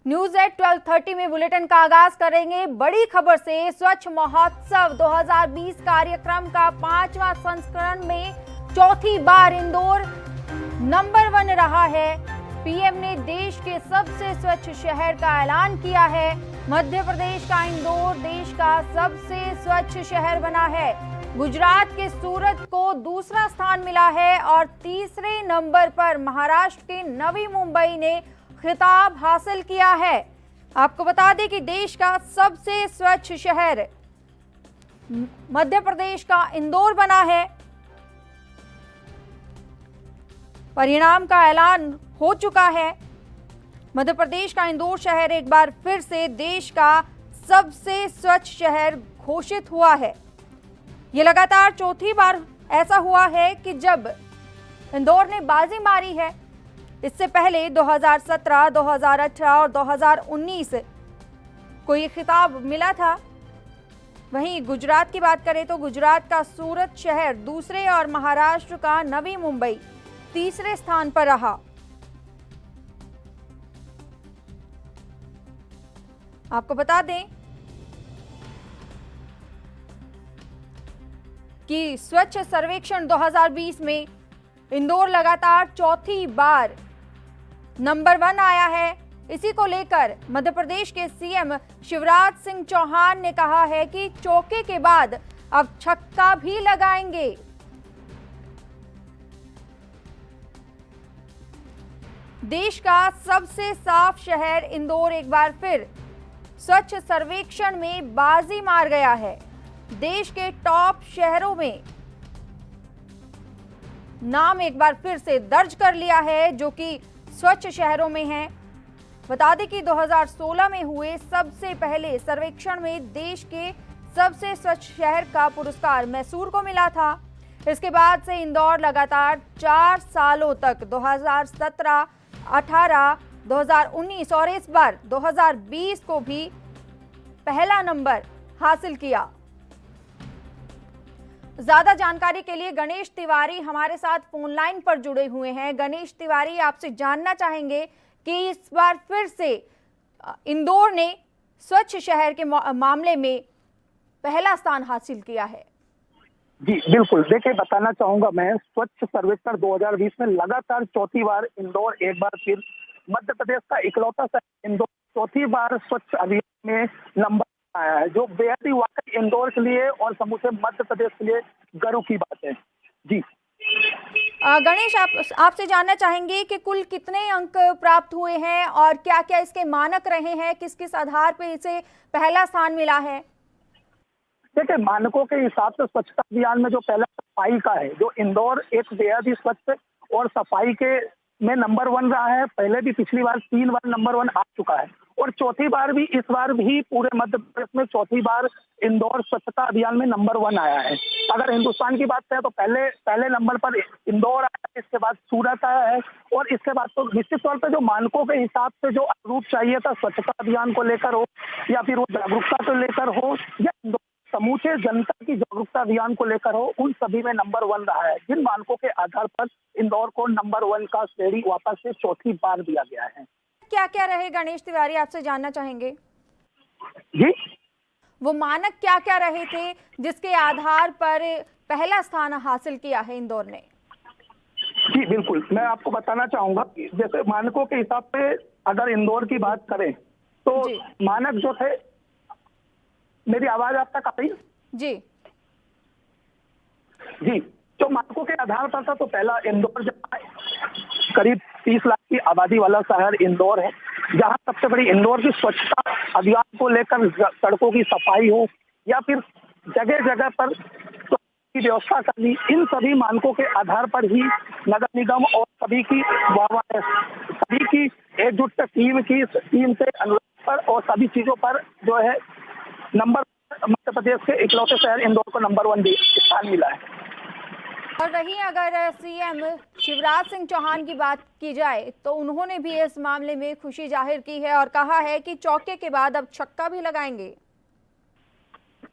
News at 12:30 में bulletin का आगाज करेंगे बड़ी खबर से। स्वच्छ महोत्सव 2020 कार्यक्रम का 5वां संस्करण में चौथी बार इंदौर नंबर 1 रहा है। पीएम ने देश के सबसे स्वच्छ शहर का ऐलान किया है। मध्य प्रदेश का इंदौर देश का सबसे स्वच्छ शहर बना है। गुजरात के सूरत को दूसरा स्थान मिला है और तीसरे नंबर पर महाराष्ट्र के नवी मुंबई ने खिताब हासिल किया है। आपको बता दें कि देश का सबसे स्वच्छ शहर मध्य प्रदेश का इंदौर बना है। परिणाम का ऐलान हो चुका है। मध्य प्रदेश का इंदौर शहर एक बार फिर से देश का सबसे स्वच्छ शहर घोषित हुआ है। ये लगातार चौथी बार ऐसा हुआ है कि जब इंदौर ने बाजी मारी है। इससे पहले 2017, 2018 और 2019 को ये खिताब मिला था। वहीं गुजरात की बात करें तो गुजरात का सूरत शहर दूसरे और महाराष्ट्र का नवी मुंबई तीसरे स्थान पर रहा। आपको बता दें कि स्वच्छ सर्वेक्षण 2020 में इंदौर लगातार चौथी बार नंबर 1 आया है। इसी को लेकर मध्य प्रदेश के सीएम शिवराज सिंह चौहान ने कहा है कि चौके के बाद अब छक्का भी लगाएंगे। देश का सबसे साफ शहर इंदौर एक बार फिर स्वच्छ सर्वेक्षण में बाजी मार गया है। देश के टॉप शहरों में नाम एक बार फिर से दर्ज कर लिया है, जो कि स्वच्छ शहरों में है। बता दें कि 2016 में हुए सबसे पहले सर्वेक्षण में देश के सबसे स्वच्छ शहर का पुरस्कार मैसूर को मिला था। इसके बाद से इंदौर लगातार 4 सालों तक 2017, 18, 2019 और इस बार 2020 को भी पहला नंबर हासिल किया। ज्यादा जानकारी के लिए गणेश तिवारी हमारे साथ फोन लाइन पर जुड़े हुए हैं। गणेश तिवारी, आपसे जानना चाहेंगे कि इस बार फिर से इंदौर ने स्वच्छ शहर के मामले में पहला स्थान हासिल किया है। जी बिल्कुल, देखिए बताना चाहूंगा मैं, स्वच्छ सर्वेक्षण 2020 में लगातार चौथी बार इंदौर एक बार फिर मध्य प्रदेश का इकलौता शहर इंदौर चौथी बार स्वच्छ अभियान में नंबर आया है, जो बेहद ही वाकई इंदौर के लिए और समूचे मध्य प्रदेश के लिए गर्व की बात है। जी गणेश, आपसे जानना चाहेंगे कि कुल कितने अंक प्राप्त हुए हैं और क्या क्या इसके मानक रहे हैं, किस किस आधार पर इसे पहला स्थान मिला है? देखिए, मानकों के हिसाब से स्वच्छता अभियान में जो पहला सफाई का है, जो इंदौर एक बेहद ही स्वच्छ और सफाई के में नंबर 1 रहा है। पहले भी पिछली बार 3 बार नंबर 1 आ चुका है और चौथी बार भी, इस बार भी पूरे मध्य प्रदेश में चौथी बार इंदौर स्वच्छता अभियान में नंबर 1 आया है। अगर हिंदुस्तान की बात करें तो पहले नंबर पर इंदौर आया है, इसके बाद सूरत आया है और इसके बाद तो निश्चित तौर पर जो मानकों के हिसाब से जो रूप चाहिए था स्वच्छता अभियान को लेकर हो या फिर वो जागरूकता को लेकर हो या समूचे जनता की जागरूकता अभियान को लेकर हो, उन सभी में नंबर 1 रहा है। जिन मानकों के आधार पर इंदौर को नंबर 1 का श्रेणी वापस से चौथी बार दिया गया है। क्या क्या रहे गणेश तिवारी, आपसे जानना चाहेंगे? जी, वो मानक क्या क्या रहे थे जिसके आधार पर पहला स्थान हासिल किया है इंदौर ने? जी बिल्कुल, मैं आपको बताना चाहूंगा, जैसे मानकों के हिसाब से अगर इंदौर की बात करें तो मानक जो थे, मेरी आवाज आप तक आ रही? जी जी, जो मानकों के आधार पर था तो पहला इंदौर करीब 30 लाख की आबादी वाला शहर इंदौर है, जहां सबसे बड़ी इंदौर की स्वच्छता अभियान को लेकर सड़कों की सफाई हो या फिर जगह जगह पर की व्यवस्था करनी, इन सभी मानकों के आधार पर ही नगर निगम और सभी की एकजुट टीम से अनुरोध पर और सभी चीजों पर जो है नंबर मध्य प्रदेश के इकलौते शहर इंदौर को नंबर 1 स्थान मिला है। और रही अगर सीएम शिवराज सिंह चौहान की बात की जाए तो उन्होंने भी इस मामले में खुशी जाहिर की है और कहा है कि चौके के बाद अब छक्का भी लगाएंगे।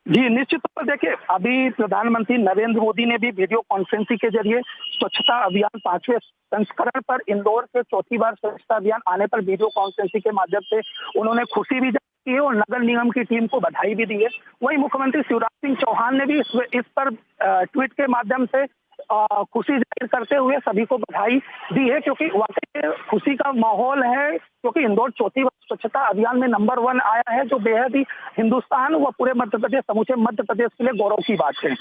जी निश्चित तौर पर देखिए, अभी प्रधानमंत्री नरेंद्र मोदी ने भी वीडियो कॉन्फ्रेंसिंग के जरिए स्वच्छता अभियान 5वें संस्करण पर इंदौर से चौथी बार स्वच्छता अभियान आने पर वीडियो कॉन्फ्रेंसिंग के माध्यम से उन्होंने खुशी भी जाहिर की है और नगर निगम की टीम को बधाई भी दी है। वहीं मुख्यमंत्री शिवराज सिंह चौहान ने भी इस पर ट्वीट के माध्यम से खुशी जाहिर करते हुए सभी को बधाई दी है, क्योंकि वाकई खुशी का माहौल है, क्योंकि इंदौर चौथी बार स्वच्छता अभियान में नंबर 1 आया है, जो बेहद ही हिंदुस्तान व पूरे मध्य प्रदेश, समूचे मध्य प्रदेश के लिए गौरव की बात है।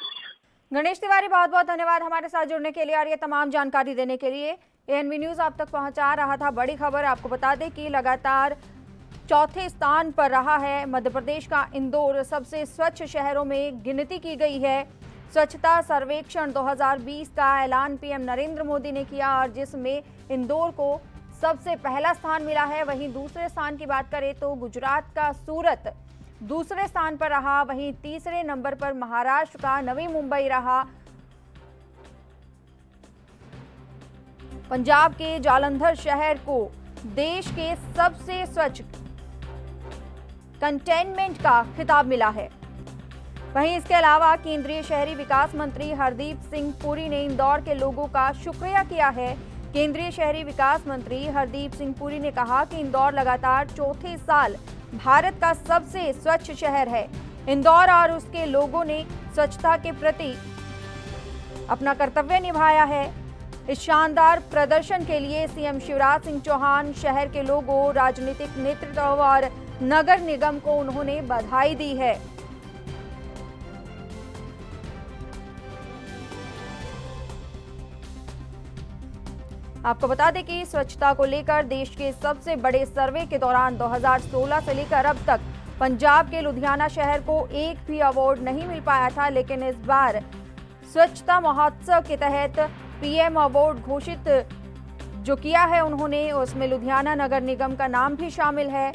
गणेश तिवारी, बहुत बहुत धन्यवाद हमारे साथ जुड़ने के लिए और ये तमाम जानकारी देने के लिए। एएनबी न्यूज आप तक पहुंचा रहा था बड़ी खबर। आपको बता दें कि लगातार चौथे स्थान पर रहा है मध्य प्रदेश का इंदौर। सबसे स्वच्छ शहरों में गिनती की गई है। स्वच्छता सर्वेक्षण 2020 का ऐलान पीएम नरेंद्र मोदी ने किया और जिसमें इंदौर को सबसे पहला स्थान मिला है। वहीं दूसरे स्थान की बात करें तो गुजरात का सूरत दूसरे स्थान पर रहा। वहीं तीसरे नंबर पर महाराष्ट्र का नवी मुंबई रहा। पंजाब के जालंधर शहर को देश के सबसे स्वच्छ कंटेनमेंट का खिताब मिला है। वहीं इसके अलावा केंद्रीय शहरी विकास मंत्री हरदीप सिंह पुरी ने इंदौर के लोगों का शुक्रिया किया है। केंद्रीय शहरी विकास मंत्री हरदीप सिंह पुरी ने कहा कि इंदौर लगातार चौथे साल भारत का सबसे स्वच्छ शहर है। इंदौर और उसके लोगों ने स्वच्छता के प्रति अपना कर्तव्य निभाया है। इस शानदार प्रदर्शन के लिए सीएम शिवराज सिंह चौहान, शहर के लोगों, राजनीतिक नेतृत्व और नगर निगम को उन्होंने बधाई दी है। आपको बता दें कि स्वच्छता को लेकर देश के सबसे बड़े सर्वे के दौरान 2016 से लेकर अब तक पंजाब के लुधियाना शहर को एक भी अवार्ड नहीं मिल पाया था, लेकिन इस बार स्वच्छता महोत्सव के तहत पीएम अवार्ड घोषित जो किया है उन्होंने, उसमें लुधियाना नगर निगम का नाम भी शामिल है।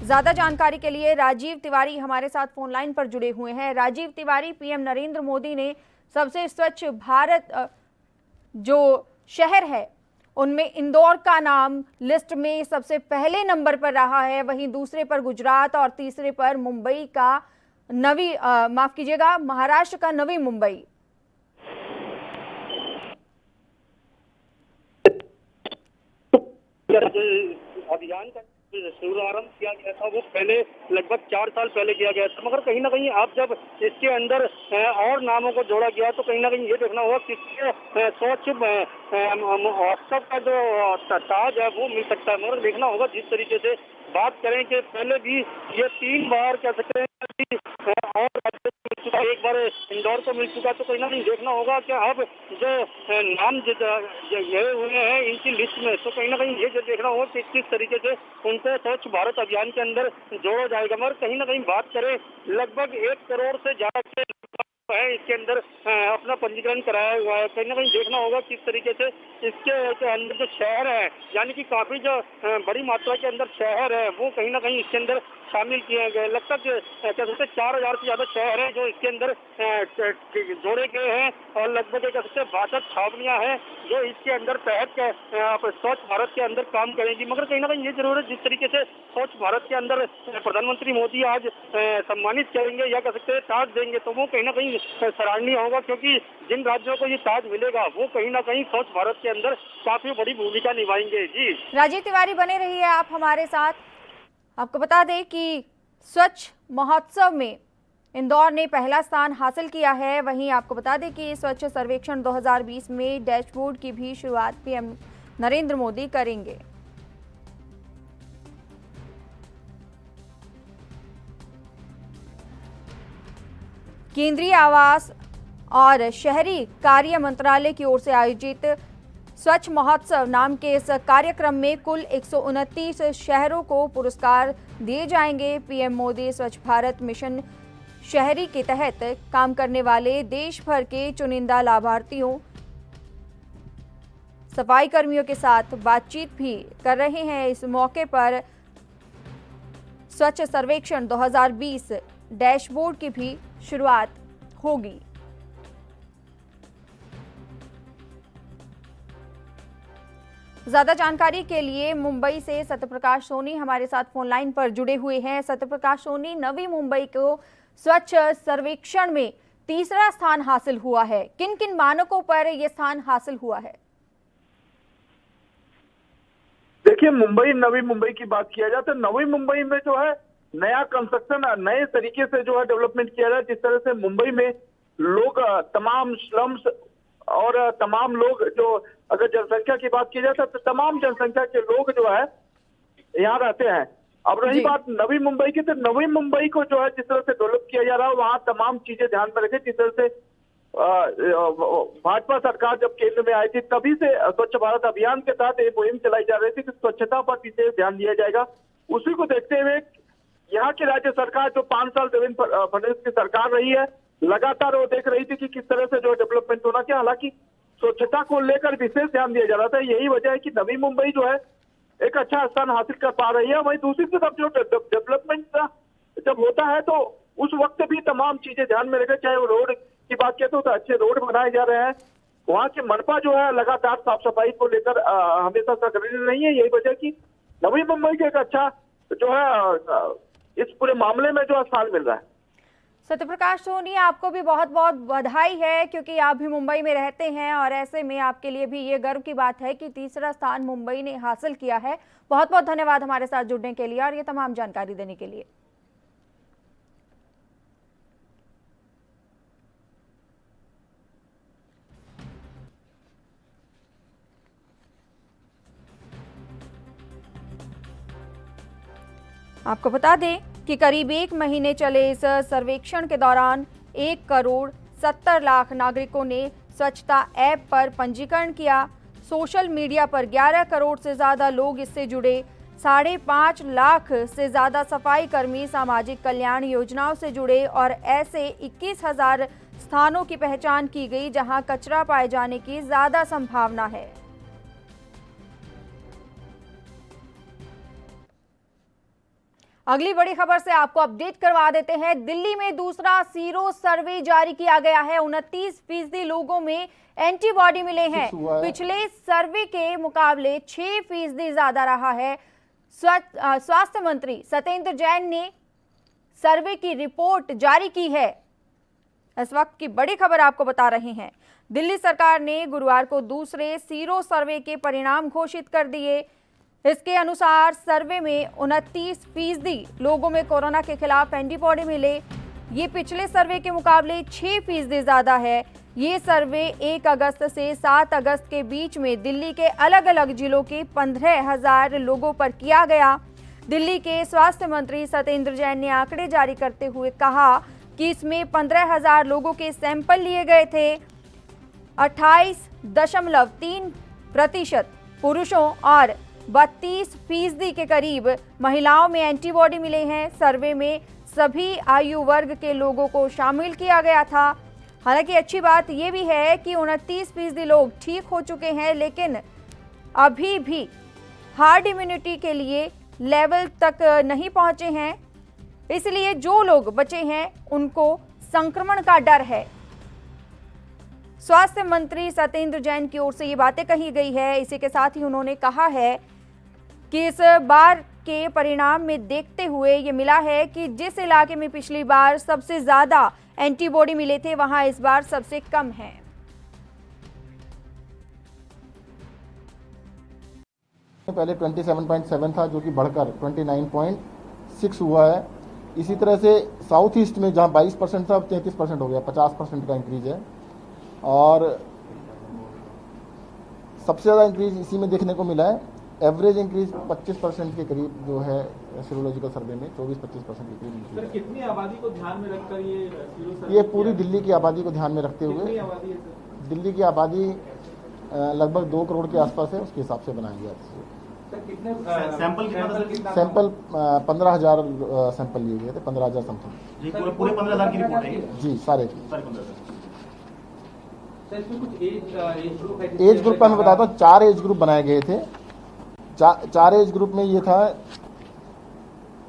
ज्यादा जानकारी के लिए राजीव तिवारी हमारे साथ फोन लाइन पर जुड़े हुए हैं। राजीव तिवारी, पीएम नरेंद्र मोदी ने सबसे स्वच्छ भारत जो शहर है उनमें इंदौर का नाम लिस्ट में सबसे पहले नंबर पर रहा है। वहीं दूसरे पर गुजरात और तीसरे पर मुंबई का महाराष्ट्र का नवी मुंबई। अभियान का शुभारंभ किया गया था वो पहले लगभग 4 साल पहले किया गया था, मगर कहीं ना कहीं आप जब इसके अंदर और नामों को जोड़ा गया तो कहीं ना कहीं ये देखना होगा कि स्वच्छ महोत्सव का जो ताज है वो मिल सकता है। मगर देखना होगा जिस तरीके से बात करें कि पहले भी ये 3 बार कह सकते हैं और मिल चुका, एक बार इंदौर को मिल चुका, तो कहीं ना कहीं देखना होगा कि अब जो नाम ये हुए हैं इनकी लिस्ट में, तो कहीं ना कहीं ये देखना होगा कि किस तरीके से उनको स्वच्छ भारत अभियान के अंदर जोड़ा जाएगा। मगर कहीं ना कहीं बात करें लगभग 1 करोड़ से ज्यादा है इसके अंदर अपना पंजीकरण कराया हुआ है। कहीं ना कहीं देखना होगा किस तरीके से इसके अंदर जो शहर है, यानी कि काफी जो बड़ी मात्रा के अंदर शहर है वो कहीं ना कहीं इसके अंदर शामिल किए गए। लगभग क्या कहते 4000 से ज्यादा शहर है जो इसके अंदर जोड़े गए हैं और लगभग 62 छावनियां हैं जो इसके अंदर तहत स्वच्छ भारत के अंदर काम करेंगी। मगर कहीं ना कहीं ये जरूर है जिस तरीके से स्वच्छ भारत के अंदर प्रधानमंत्री मोदी आज सम्मानित करेंगे या कह सकते हैं ताज देंगे, तो वो कहीं ना कहीं सराहनीय होगा, क्योंकि जिन राज्यों को ये ताज मिलेगा वो कहीं ना कहीं स्वच्छ भारत के अंदर काफी बड़ी भूमिका निभाएंगे। जी राजीव तिवारी, बने रहिए आप हमारे साथ। आपको बता दें कि स्वच्छ महोत्सव में इंदौर ने पहला स्थान हासिल किया है। वहीं आपको बता दें कि स्वच्छ सर्वेक्षण 2020 में डैशबोर्ड की भी शुरुआत पीएम नरेंद्र मोदी करेंगे। केंद्रीय आवास और शहरी कार्य मंत्रालय की ओर से आयोजित स्वच्छ महोत्सव नाम के इस कार्यक्रम में कुल 129 शहरों को पुरस्कार दिए जाएंगे। पीएम मोदी स्वच्छ भारत मिशन शहरी के तहत काम करने वाले देश भर के चुनिंदा लाभार्थियों, सफाई कर्मियों के साथ बातचीत भी कर रहे हैं। इस मौके पर स्वच्छ सर्वेक्षण 2020 डैशबोर्ड की भी शुरुआत होगी। ज्यादा जानकारी के लिए मुंबई से सत्यप्रकाश सोनी हमारे साथ फोन लाइन पर जुड़े हुए हैं। सत्यप्रकाश सोनी, नवी मुंबई को स्वच्छ सर्वेक्षण में तीसरा स्थान हासिल हुआ है। किन किन मानकों पर यह स्थान हासिल हुआ है? देखिए, मुंबई नवी मुंबई की बात किया जाए तो नवी मुंबई में जो है नया कंस्ट्रक्शन, नए तरीके से जो है डेवलपमेंट किया जाए। जिस तरह से मुंबई में लोग तमाम स्लम्स और तमाम लोग जो, अगर जनसंख्या की बात की जाए तो तमाम जनसंख्या के लोग जो है यहाँ रहते हैं। अब रही बात नवी मुंबई की, तो नवी मुंबई को जो है जिस तरह से डेवलप किया जा रहा है वहाँ तमाम चीजें ध्यान में रखें। जिस तरह से भाजपा सरकार जब केंद्र में आई थी तभी से स्वच्छ भारत अभियान के तहत एक मुहिम चलाई जा रही थी कि स्वच्छता पर विशेष ध्यान दिया जाएगा। उसी को देखते हुए यहाँ की राज्य सरकार जो 5 साल देवेंद्र फडणवीस की सरकार रही है, लगातार वो देख रही थी कि किस तरह से जो डेवलपमेंट होना चाहिए। हालांकि स्वच्छता को लेकर विशेष ध्यान दिया जा रहा था। यही वजह है कि नवी मुंबई जो है एक अच्छा स्थान हासिल कर पा रही है। वहीं दूसरी तरफ जो डेवलपमेंट जब होता है तो उस वक्त भी तमाम चीजें ध्यान में रखें। चाहे वो रोड की बात किया तो अच्छे रोड बनाए जा रहे हैं। वहाँ की मनपा जो है लगातार साफ सफाई को लेकर हमेशा सक्रिय नहीं है। यही वजह कि नवी मुंबई के एक अच्छा जो है इस पूरे मामले में जो स्थान मिल रहा है। सत्यप्रकाश सोनी, आपको भी बहुत बहुत बधाई है क्योंकि आप भी मुंबई में रहते हैं और ऐसे में आपके लिए भी ये गर्व की बात है कि तीसरा स्थान मुंबई ने हासिल किया है। बहुत बहुत धन्यवाद हमारे साथ जुड़ने के लिए और ये तमाम जानकारी देने के लिए। आपको बता दें कि करीब 1 महीने चले इस सर्वेक्षण के दौरान 1,70,00,000 नागरिकों ने स्वच्छता ऐप पर पंजीकरण किया। सोशल मीडिया पर 11 करोड़ से ज़्यादा लोग इससे जुड़े। 5.5 लाख से ज़्यादा सफाई कर्मी सामाजिक कल्याण योजनाओं से जुड़े और ऐसे 21,000 स्थानों की पहचान की गई जहां कचरा पाए जाने की ज़्यादा संभावना है। अगली बड़ी खबर से आपको अपडेट करवा देते हैं। दिल्ली में दूसरा सीरो सर्वे जारी किया गया है। 29% लोगों में एंटीबॉडी मिले हैं। पिछले सर्वे के मुकाबले 6% ज्यादा रहा है। स्वास्थ्य मंत्री सत्येंद्र जैन ने सर्वे की रिपोर्ट जारी की है। इस वक्त की बड़ी खबर आपको बता रहे हैं। दिल्ली सरकार ने गुरुवार को दूसरे सीरो सर्वे के परिणाम घोषित कर दिए। इसके अनुसार सर्वे में 29% लोगों में कोरोना के खिलाफ एंटीबॉडी मिले। ये पिछले सर्वे के मुकाबले 6% ज्यादा है। ये सर्वे 1 अगस्त से 7 अगस्त के बीच में दिल्ली के अलग अलग जिलों के 15,000 लोगों पर किया गया। दिल्ली के स्वास्थ्य मंत्री सत्येंद्र जैन ने आंकड़े जारी करते हुए कहा कि इसमें 15,000 लोगों के सैंपल लिए गए थे। 28.3% पुरुषों और 32% के करीब महिलाओं में एंटीबॉडी मिले हैं। सर्वे में सभी आयु वर्ग के लोगों को शामिल किया गया था। हालांकि अच्छी बात यह भी है कि 29% लोग ठीक हो चुके हैं, लेकिन अभी भी हार्ड इम्यूनिटी के लिए लेवल तक नहीं पहुंचे हैं। इसलिए जो लोग बचे हैं उनको संक्रमण का डर है। स्वास्थ्य मंत्री सत्येंद्र जैन की ओर से ये बातें कही गई है। इसी के साथ ही उन्होंने कहा है कि इस बार के परिणाम में देखते हुए ये मिला है कि जिस इलाके में पिछली बार सबसे ज्यादा एंटीबॉडी मिले थे वहां इस बार सबसे कम है। पहले 27.7 था जो कि बढ़कर 29.6 हुआ है। इसी तरह से साउथ ईस्ट में जहां 22% था अब 33% हो गया, 50% का इंक्रीज है। और सबसे ज़्यादा इंक्रीज इसी में देखने को मिला है। एवरेज इंक्रीज 25% के करीब जो है सीरोलॉजिकल सर्वे में 24-25% के करीब इंक्रीज। कितनी आबादी को ध्यान में रखकर ये पूरी दिल्ली की आबादी को ध्यान में रखते हुए, दिल्ली की आबादी लगभग 2 करोड़ के आसपास है, उसके हिसाब से बनाया गया। सैंपल 15,000 सैंपल लिए गए थे, 15,000 समथिंग। पूरे 15,000 की रिपोर्ट है जी, सारे कुछ एज ग्रुप का मैं बताता हूँ। 4 एज ग्रुप बनाए गए थे। 4 एज ग्रुप में ये था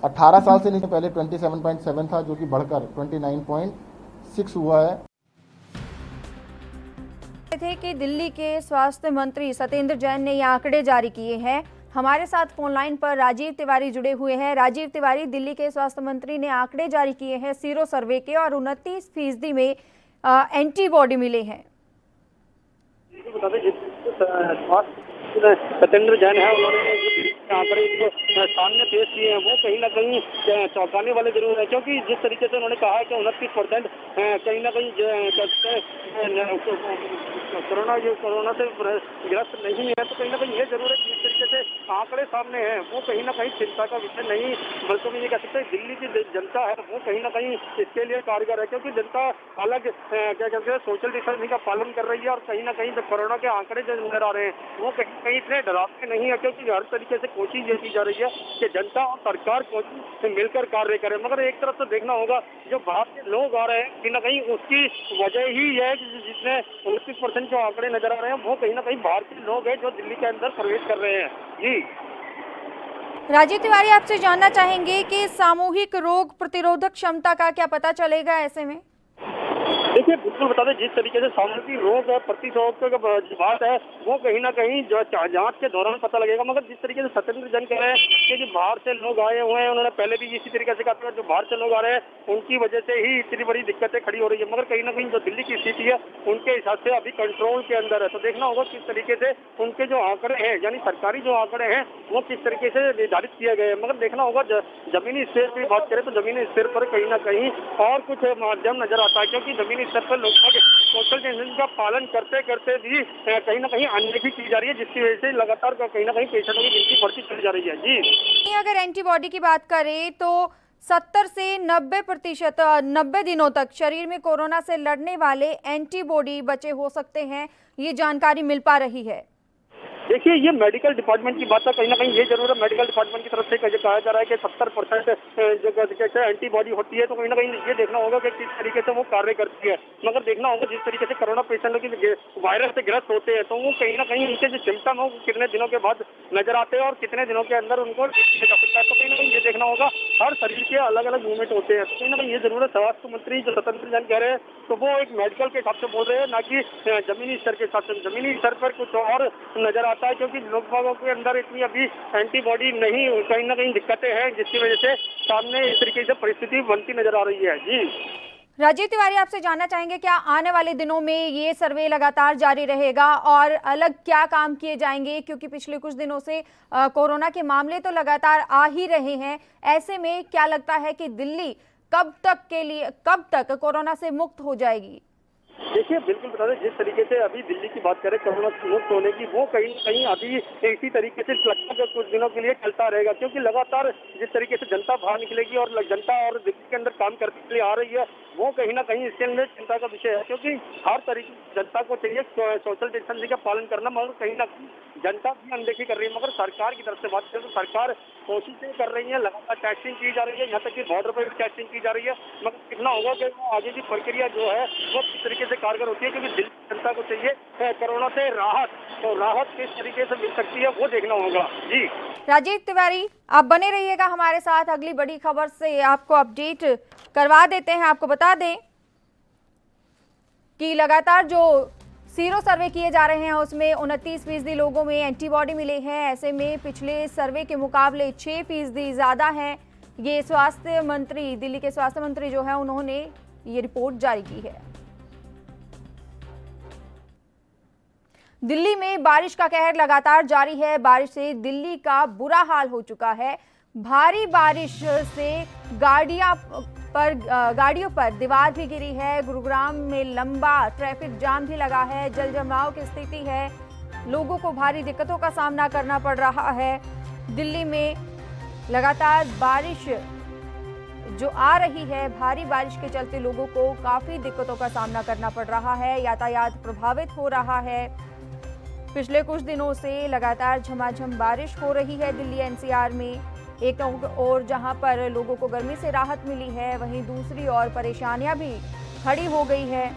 18 साल से नीचे, पहले 27.7 था जो कि बढ़कर 29.6 हुआ है। थे कि दिल्ली के स्वास्थ्य मंत्री सत्येंद्र जैन ने ये आंकड़े जारी किए हैं। हमारे साथ फोन लाइन पर राजीव तिवारी जुड़े हुए हैं। राजीव तिवारी, दिल्ली के स्वास्थ्य मंत्री ने आंकड़े जारी किए हैं सीरो सर्वे के और 29% में एंटीबॉडी मिले हैं। बता दें स्वास्थ्य सत्येंद्र जैन है, उन्होंने आंकड़े जो सामने पेश किए हैं वो कहीं ना कहीं चौंकाने वाले जरूर है, क्योंकि जिस तरीके से उन्होंने कहा है कि 29% कहीं ना कहीं कोरोना से ग्रस्त नहीं है, तो कहीं ना कहीं ये जरूर है कि जिस तरीके से आंकड़े सामने हैं वो कहीं ना कहीं चिंता का विषय नहीं, बल्कि ये कह सकते हैं दिल्ली की जनता है वो कहीं ना कहीं इसके लिए कारगर है, क्योंकि जनता अलग क्या कहते हैं सोशल डिस्टेंसिंग का पालन कर रही है, और कहीं ना कहीं जो कोरोना के आंकड़े जो नजर आ रहे हैं वो कहीं कहीं इतने डरावने नहीं है, क्योंकि हर तरीके से कोशिश ये की जा रही है कि जनता और सरकार कोशिश से मिलकर कार्य करे। मगर एक तरफ से देखना होगा जो बाहर के लोग आ रहे हैं कहीं ना कहीं उसकी वजह ही है कि जिसमें 29% जो आंकड़े नजर आ रहे हैं वो कहीं ना कहीं बाहर के लोग हैं जो दिल्ली के अंदर प्रवेश कर रहे हैं। जी राजीव तिवारी, आपसे जानना चाहेंगे कि सामूहिक रोग प्रतिरोधक क्षमता का क्या पता चलेगा ऐसे में? देखिए बिल्कुल बता दें, जिस तरीके से सामूहिक रोग प्रतिरोधक की बात है वो कहीं ना कहीं जो जांच के दौरान पता लगेगा, मगर जिस तरीके से सत्येंद्र जैन कह रहे हैं कि बाहर से लोग आए हुए हैं, उन्होंने पहले भी इसी तरीके से कहा था जो बाहर से लोग आ रहे हैं उनकी वजह से ही इतनी बड़ी दिक्कतें खड़ी हो रही है, मगर कहीं ना कहीं जो दिल्ली की स्थिति है उनके हिसाब से अभी कंट्रोल के अंदर है। तो देखना होगा किस तरीके से उनके जो आंकड़े हैं यानी सरकारी जो आंकड़े हैं वो किस तरीके से निर्धारित किए गए हैं, मगर देखना होगा जमीनी स्तर की बात करें तो जमीनी स्तर पर कहीं ना कहीं और कुछ माध्यम नजर आता है, क्योंकि जमीनी स्तर पर लोग सोशल डिस्टेंसिंग का पालन करते करते भी कहीं ना कहीं अनदेखी की जा रही है, जिसकी वजह से लगातार कहीं ना कहीं पेशेंटों की गिनती बढ़ती चली जा रही है। जी अगर एंटीबॉडी की बात करें तो 70 से 90% 90 दिनों तक शरीर में कोरोना से लड़ने वाले एंटीबॉडी बचे हो सकते हैं, ये जानकारी मिल पा रही है। देखिए ये मेडिकल डिपार्टमेंट की बात है, कहीं ना कहीं ये जरूर है मेडिकल डिपार्टमेंट की तरफ से कहा जा रहा है कि 70% जो एंटीबॉडी होती है, तो कहीं ना कहीं ये देखना होगा कि किस तरीके से वो कार्य करती है, मगर देखना होगा जिस तरीके से कोरोना पेशेंटों की वायरस से ग्रस्त होते हैं तो वो कहीं ना कहीं उनके जो सिम्टम है वो कितने दिनों के बाद नजर आते हैं और कितने दिनों के अंदर उनको जा सकता है, तो कहीं ना कहीं ये देखना होगा हर शरीर के अलग अलग मूवमेंट होते हैं, तो कहीं ना कहीं ये जरूर है स्वास्थ्य मंत्री जो सत्येंद्र जैन कह रहे हैं तो वो एक मेडिकल के हिसाब से बोल रहे हैं, ना कि जमीनी स्तर के हिसाब से। जमीनी स्तर पर कुछ और नजर आता है, क्योंकि लोगों के अंदर इतनी अभी एंटीबॉडी नहीं, कहीं ना कहीं दिक्कतें हैं जिसकी वजह से सामने इस तरीके से परिस्थिति बनती नजर आ रही है। जी राजीव तिवारी, आपसे जानना चाहेंगे क्या आने वाले दिनों में ये सर्वे लगातार जारी रहेगा और अलग क्या काम किए जाएंगे, क्योंकि पिछले कुछ दिनों से कोरोना के मामले तो लगातार आ ही रहे हैं, ऐसे में क्या लगता है कि दिल्ली कब तक कोरोना से मुक्त हो जाएगी? देखिए बिल्कुल बता दें, जिस तरीके से अभी दिल्ली की बात करें कोरोना से मुक्त होने की वो कहीं ना कहीं अभी इसी तरीके से लगभग कुछ दिनों के लिए चलता रहेगा, क्योंकि लगातार जिस तरीके से जनता बाहर निकलेगी और जनता और दिल्ली के अंदर काम करने के लिए आ रही है वो कहीं ना कहीं इसके अंदर चिंता का विषय है, क्योंकि हर तरीके से जनता को चाहिए सोशल डिस्टेंसिंग का पालन करना, मगर कहीं ना कहीं जनता भी अनदेखी कर रही है। मगर सरकार की तरफ से बात करें तो सरकार कोशिशें कर रही है, लगातार टेस्टिंग की जा रही है, यहाँ तक कि बॉर्डर पर भी टेस्टिंग की जा रही है, मगर देखना होगा कि वो आगे की प्रक्रिया जो है वो किस तरीके से कारगर होती है, क्योंकि दिल्ली जनता को चाहिए कोरोना से राहत, तो राहत किस तरीके से मिल सकती है वो देखना होगा। जी राजीव तिवारी, आप बने रहिएगा हमारे साथ, अगली बड़ी खबर से आपको अपडेट करवा देते हैं। आपको बता दें कि लगातार जो सीरो सर्वे किए जा रहे हैं उसमें 29% लोगों में एंटीबॉडी मिले हैं, ऐसे में पिछले सर्वे के मुकाबले 6% ज़्यादा है। ये स्वास्थ्य मंत्री, दिल्ली के स्वास्थ्य मंत्री जो है उन्होंने ये रिपोर्ट जारी की है। दिल्ली में बारिश का कहर लगातार जारी है, बारिश से दिल्ली का बुरा हाल हो चुका है। भारी बारिश से गाड़ियों पर दीवार भी गिरी है, गुरुग्राम में लंबा ट्रैफिक जाम भी लगा है, जल जमाव की स्थिति है, लोगों को भारी दिक्कतों का सामना करना पड़ रहा है। दिल्ली में लगातार बारिश जो आ रही है, भारी बारिश के चलते लोगों को काफ़ी दिक्कतों का सामना करना पड़ रहा है, यातायात प्रभावित हो रहा है। पिछले कुछ दिनों से लगातार झमाझम बारिश हो रही है दिल्ली एनसीआर में। एक और जहां पर लोगों को गर्मी से राहत मिली है, वहीं दूसरी ओर परेशानियां भी खड़ी हो गई है।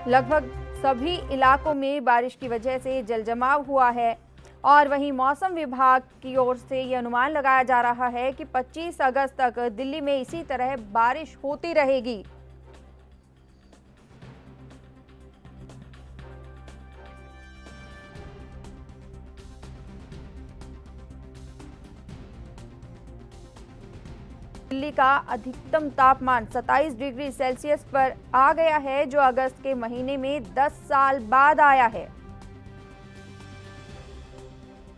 लगभग सभी इलाकों में बारिश की वजह से जलजमाव हुआ है और वहीं मौसम विभाग की ओर से ये अनुमान लगाया जा रहा है कि 25 अगस्त तक दिल्ली में इसी तरह बारिश होती रहेगी। दिल्ली का अधिकतम तापमान 27 डिग्री सेल्सियस पर आ गया है, जो अगस्त के महीने में 10 साल बाद आया है।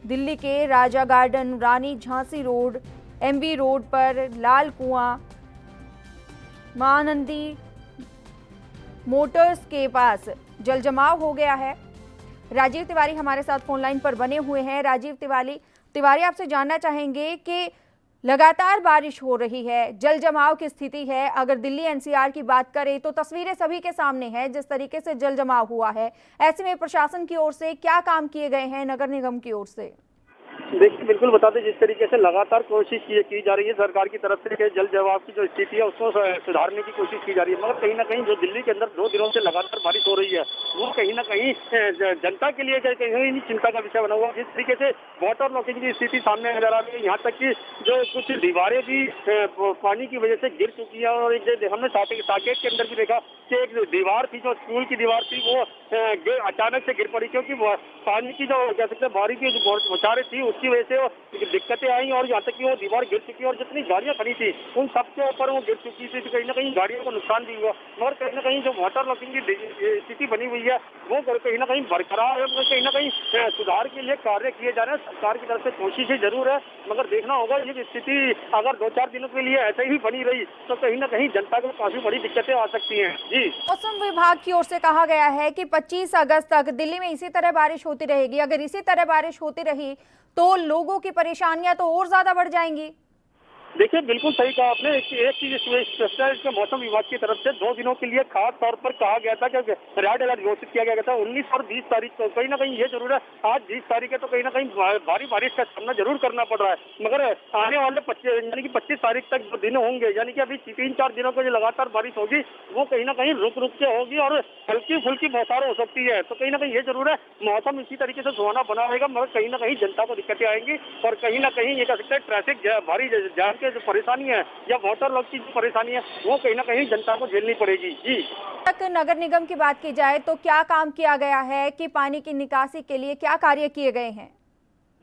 दिल्ली के राजा गार्डन, रानी झांसी रोड, एमबी रोड पर लाल कुआं, महानंदी मोटर्स के पास जल जमाव हो गया है। राजीव तिवारी हमारे साथ फोन लाइन पर बने हुए हैं। राजीव तिवारी आपसे जानना चाहेंगे कि लगातार बारिश हो रही है, जल जमाव की स्थिति है। अगर दिल्ली एनसीआर की बात करें तो तस्वीरें सभी के सामने हैं जिस तरीके से जल जमाव हुआ है। ऐसे में प्रशासन की ओर से क्या काम किए गए हैं, नगर निगम की ओर से? देखिए, बिल्कुल बता दें, जिस तरीके से लगातार कोशिश की जा रही है सरकार की तरफ से कि जल जमाव की जो स्थिति है उसको सुधारने की कोशिश की जा रही है, मगर कहीं ना कहीं जो दिल्ली के अंदर 2 दिनों से लगातार बारिश हो रही है वो कहीं ना कहीं जनता के लिए कहीं चिंता का विषय बना हुआ है। जिस तरीके से वाटर लॉकिंग की स्थिति सामने नजर आ रही है, यहाँ तक कि जो कुछ दीवारें भी पानी की वजह से गिर चुकी है। और हमने साकेत के अंदर भी देखा कि एक दीवार थी, जो स्कूल की दीवार थी, वो अचानक से गिर पड़ी, क्योंकि पानी की जो कह सकते हैं बारिश की जो बौछारें थी उसकी वजह से दिक्कतें आई और यहाँ तक कि वो दीवार गिर चुकी और जितनी गाड़ियां खड़ी थी उन सबके ऊपर वो गिर चुकी थी। तो कहीं ना कहीं गाड़ियों को नुकसान भी हुआ, मगर कहीं ना कहीं जो वाटर लॉकिंग की स्थिति बनी हुई है वो कहीं ना कहीं बरकरार है। कहीं ना कहीं सुधार के लिए कार्य किए जा रहे हैं, सरकार की तरफ से कोशिशें जरूर है, मगर देखना होगा ये स्थिति अगर 2-4 दिनों के लिए ऐसे ही बनी रही तो कहीं ना कहीं जनता को काफी बड़ी दिक्कतें आ सकती हैं। जी, मौसम विभाग की ओर से कहा गया है कि 25 अगस्त तक दिल्ली में इसी तरह बारिश होती रहेगी। अगर इसी तरह बारिश होती रही तो लोगों की परेशानियां तो और ज्यादा बढ़ जाएंगी। देखिए, बिल्कुल सही कहा आपने। एक चीज मौसम विभाग की तरफ से 2 दिनों के लिए खास तौर पर कहा गया था कि रेड अलर्ट घोषित किया गया था 19 और 20 तारीख को। कहीं ना कहीं ये जरूर है, आज 20 तारीख है तो कहीं ना कहीं भारी बारिश का सामना जरूर करना पड़ रहा है, मगर आने वाले 25 तारीख तक जो दिन होंगे, यानी कि अभी 3-4 दिनों को जो लगातार बारिश होगी वो कहीं ना कहीं रुक रुक के होगी और हल्की फुल्की बौछारें हो सकती है। तो कहीं ना कहीं ये जरूर है, मौसम इसी तरीके से सुहाना बना रहेगा, मगर कहीं ना कहीं जनता को दिक्कतें आएंगी और कहीं ना कहीं ये कह सकते हैं ट्रैफिक भारी जाम के जो परेशानी है या वाटर लॉक की जो परेशानी है वो कहीं ना कहीं जनता को झेलनी पड़ेगी। जी, तक नगर निगम की बात की जाए तो क्या काम किया गया है कि पानी की निकासी के लिए क्या कार्य किए गए हैं?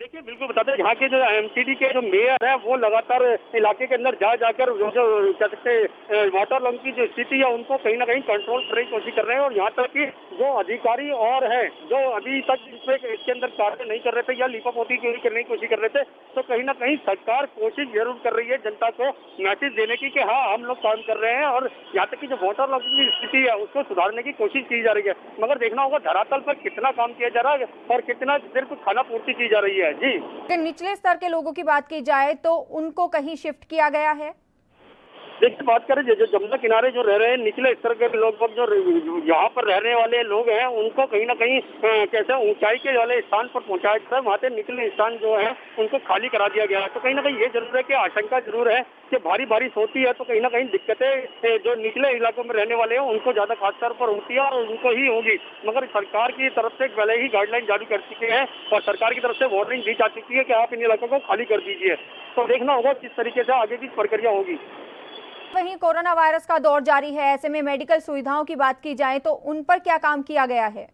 देखिए, बिल्कुल बताते हैं, यहाँ के जो एमसीडी के जो मेयर है वो लगातार इलाके के अंदर जाकर जो कह सकते हैं वाटर लॉक की जो स्थिति है उनको कहीं ना कहीं कंट्रोल करने की कोशिश कर रहे हैं। और यहाँ तक कि जो अधिकारी और हैं जो अभी तक इसके अंदर कार्य नहीं कर रहे थे या लिपापोती करने की कोशिश कर रहे थे, तो कहीं ना कहीं सरकार कोशिश जरूर कर रही है जनता को मैसेज देने की कि हाँ, हम लोग काम कर रहे हैं और यहाँ तक कि जो वाटर लॉकिंग की स्थिति है उसको सुधारने की कोशिश की जा रही है। मगर देखना होगा धरातल पर कितना काम किया जा रहा है और कितना सिर्फ खाना पूर्ति की जा रही है। जी, अगर निचले स्तर के लोगों की बात की जाए तो उनको कहीं शिफ्ट किया गया है? देखिए, बात करें जो जमुना किनारे जो रह रहे हैं निचले स्तर के लोग, जो यहाँ पर रहने वाले लोग हैं उनको कहीं ना कहीं कैसे ऊंचाई के वाले स्थान पर पहुंचाया जाता है, वहाँ से निचले स्थान जो है उनको खाली करा दिया गया है। तो कहीं ना कहीं ये जरूर है कि आशंका जरूर है कि भारी बारिश होती है तो कहीं ना कहीं दिक्कतें जो निचले इलाकों में रहने वाले हैं उनको ज्यादा खासतौर पर होती है और उनको ही होगी। मगर सरकार की तरफ से पहले ही गाइडलाइन जारी कर चुके हैं और सरकार की तरफ से वार्निंग दी जा चुकी है कि आप इन इलाकों को खाली कर दीजिए। तो देखना होगा किस तरीके से आगे की प्रक्रिया होगी। वहीं कोरोना वायरस का दौर जारी है, ऐसे में मेडिकल सुविधाओं की बात की जाए तो उन पर क्या काम किया गया है?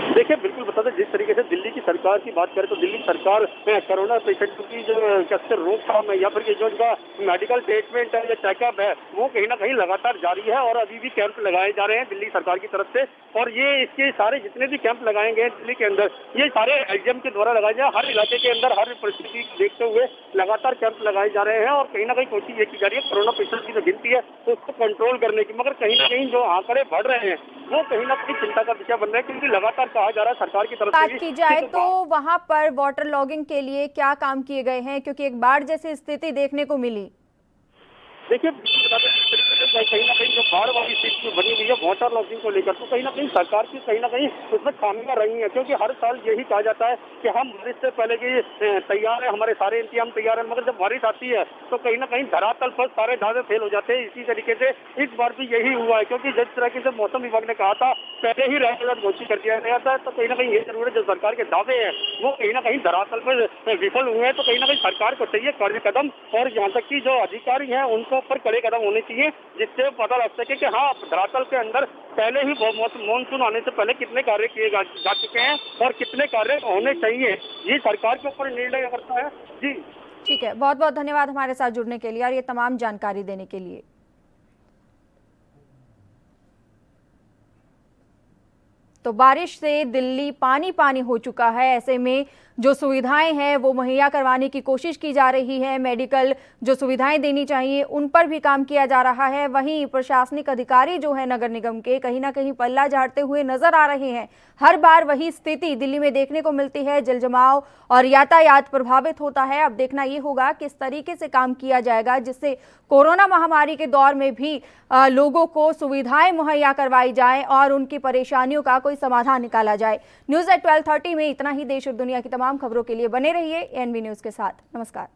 देखिए, बिल्कुल बता दें, जिस तरीके से दिल्ली की सरकार की बात करें तो दिल्ली सरकार कोरोना पेशेंटों की जो कैसे रोकथाम है या फिर जो उनका मेडिकल ट्रीटमेंट है या चेकअप है वो कहीं ना कहीं लगातार जारी है और अभी भी कैंप लगाए जा रहे हैं दिल्ली सरकार की तरफ से। और ये इसके सारे जितने भी कैंप लगाए गए हैं दिल्ली के अंदर, ये सारे एग्जाम के द्वारा लगाए जाए, हर इलाके के अंदर हर परिस्थिति को देखते हुए लगातार कैंप लगाए जा रहे हैं और कहीं ना कहीं कोशिश ये की जा रही है कोरोना पेशेंट की जो गिनती है तो उसको कंट्रोल करने की। मगर कहीं ना कहीं जो आंकड़े बढ़ रहे हैं वो कहीं ना कहीं चिंता का विषय बन रहा है, क्योंकि लगातार कहा जा रहा है सरकार की तरफ से। बात की जाए तो वहां पर वाटर लॉगिंग के लिए क्या काम किए गए हैं, क्योंकि एक बाढ़ जैसी स्थिति देखने को मिली? देखिए, कहीं ना कहीं जो बाढ़ वाली स्थिति बनी हुई है वाटर लॉगिंग को लेकर, तो कहीं ना कहीं सरकार की कहीं ना कहीं उसमें खामियां रही हैं, क्योंकि हर साल यही कहा जाता है कि हम बारिश से पहले की तैयार है, हमारे सारे इंतजाम तैयार है, मगर जब बारिश आती है तो कहीं ना कहीं धरातल पर सारे दावे फेल हो जाते हैं। इसी तरीके से इस बार भी यही हुआ है, क्योंकि जिस तरीके से मौसम विभाग ने कहा था पहले ही रेड अलर्ट घोषित कर दिया गया था, तो कहीं ना कहीं ये जरूर है जो सरकार के दावे हैं वो कहीं ना कहीं धरातल पर विफल हुए हैं। तो कहीं ना कहीं सरकार को चाहिए कार्य कदम, और यहाँ तक कि जो अधिकारी हैं उनको ऊपर कड़े कदम होने चाहिए, जिससे पता लग सके कि हाँ, धरातल के अंदर पहले ही मानसून आने से पहले कितने कार्य किए जा चुके हैं और कितने कार्य होने चाहिए। ये सरकार के ऊपर निर्णय करता है। जी, ठीक है, बहुत बहुत धन्यवाद हमारे साथ जुड़ने के लिए और ये तमाम जानकारी देने के लिए। तो बारिश से दिल्ली पानी पानी हो चुका है। ऐसे में जो सुविधाएं हैं वो मुहैया करवाने की कोशिश की जा रही है। मेडिकल जो सुविधाएं देनी चाहिए उन पर भी काम किया जा रहा है। वहीं प्रशासनिक अधिकारी जो है नगर निगम के कहीं ना कहीं पल्ला झाड़ते हुए नजर आ रहे हैं। हर बार वही स्थिति दिल्ली में देखने को मिलती है, जल जमाव और यातायात प्रभावित होता है। अब देखना ये होगा किस तरीके से काम किया जाएगा जिससे कोरोना महामारी के दौर में भी लोगों को सुविधाएं मुहैया करवाई जाए और उनकी परेशानियों का कोई समाधान निकाला जाए। न्यूज़ एट 12:30 में इतना ही। देश और दुनिया की तमाम खबरों के लिए बने रहिए एएनबी न्यूज़ के साथ। नमस्कार।